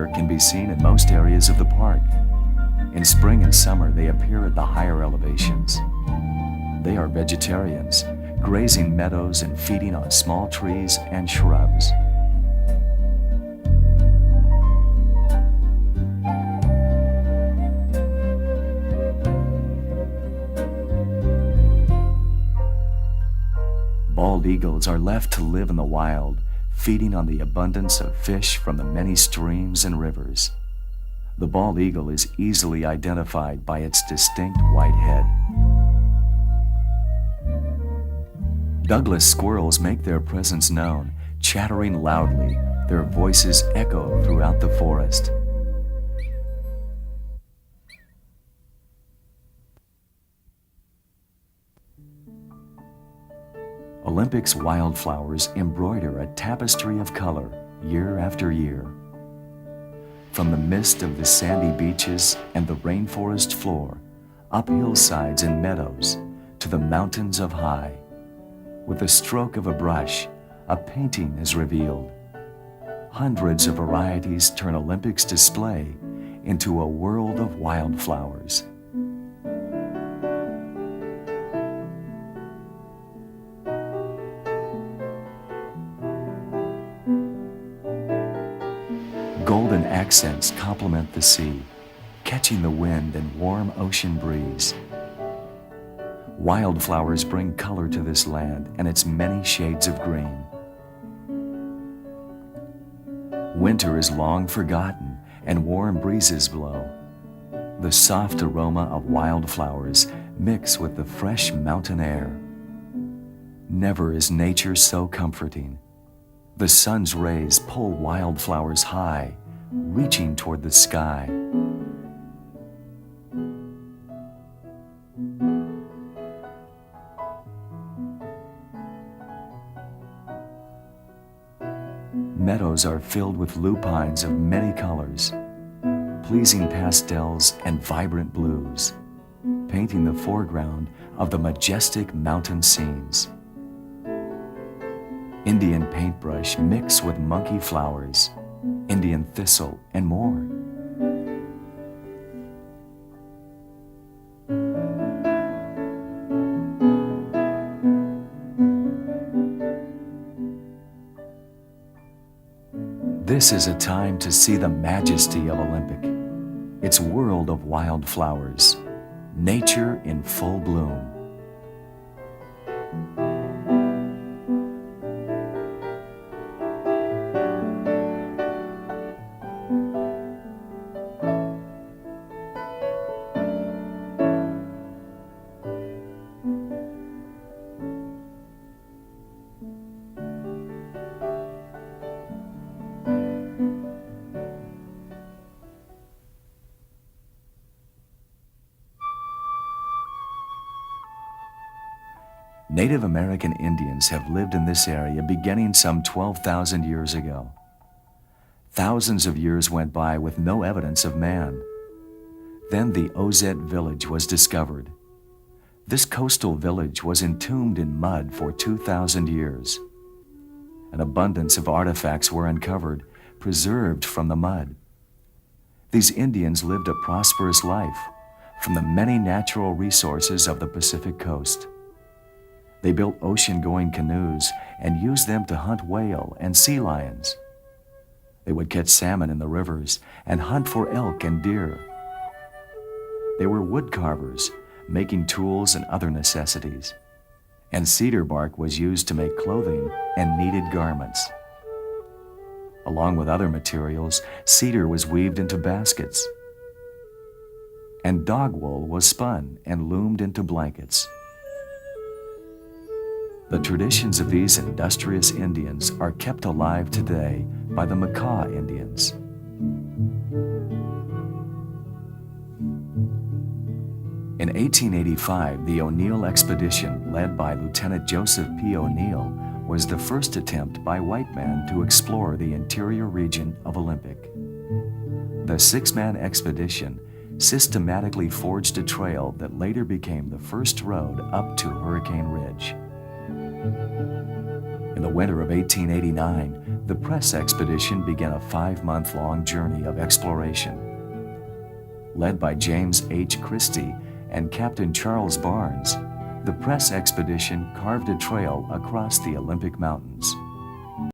deer can be seen in most areas of the park. In spring and summer, they appear at the higher elevations. They are vegetarians, grazing meadows and feeding on small trees and shrubs. Bald eagles are left to live in the wild, feeding on the abundance of fish from the many streams and rivers. The bald eagle is easily identified by its distinct white head. Douglas squirrels make their presence known, chattering loudly. Their voices echo throughout the forest. Olympics wildflowers embroider a tapestry of color year after year. From the mist of the sandy beaches and the rainforest floor, up hillsides and meadows, to the mountains of high. With the stroke of a brush, a painting is revealed. Hundreds of varieties turn Olympics display into a world of wildflowers. Golden accents complement the sea, catching the wind and warm ocean breeze. Wildflowers bring color to this land and its many shades of green. Winter is long forgotten and warm breezes blow. The soft aroma of wildflowers mix with the fresh mountain air. Never is nature so comforting. The sun's rays pull wildflowers high, reaching toward the sky. Meadows are filled with lupines of many colors, pleasing pastels and vibrant blues, painting the foreground of the majestic mountain scenes. Indian paintbrush mixed with monkey flowers, Indian thistle, and more. This is a time to see the majesty of Olympic, its world of wildflowers, nature in full bloom. Native American Indians have lived in this area beginning some 12,000 years ago. Thousands of years went by with no evidence of man. Then the Ozette village was discovered. This coastal village was entombed in mud for 2,000 years. An abundance of artifacts were uncovered, preserved from the mud. These Indians lived a prosperous life from the many natural resources of the Pacific coast. They built ocean-going canoes and used them to hunt whale and sea lions. They would catch salmon in the rivers and hunt for elk and deer. They were wood carvers, making tools and other necessities. And cedar bark was used to make clothing and needed garments. Along with other materials, cedar was weaved into baskets. And dog wool was spun and loomed into blankets. The traditions of these industrious Indians are kept alive today by the Macaw Indians. In 1885, the O'Neill expedition, led by Lieutenant Joseph P. O'Neill, was the first attempt by white men to explore the interior region of Olympic. The six-man expedition systematically forged a trail that later became the first road up to Hurricane Ridge. In the winter of 1889, the press expedition began a 5-month-long journey of exploration. Led by James H. Christie and Captain Charles Barnes, the press expedition carved a trail across the Olympic Mountains.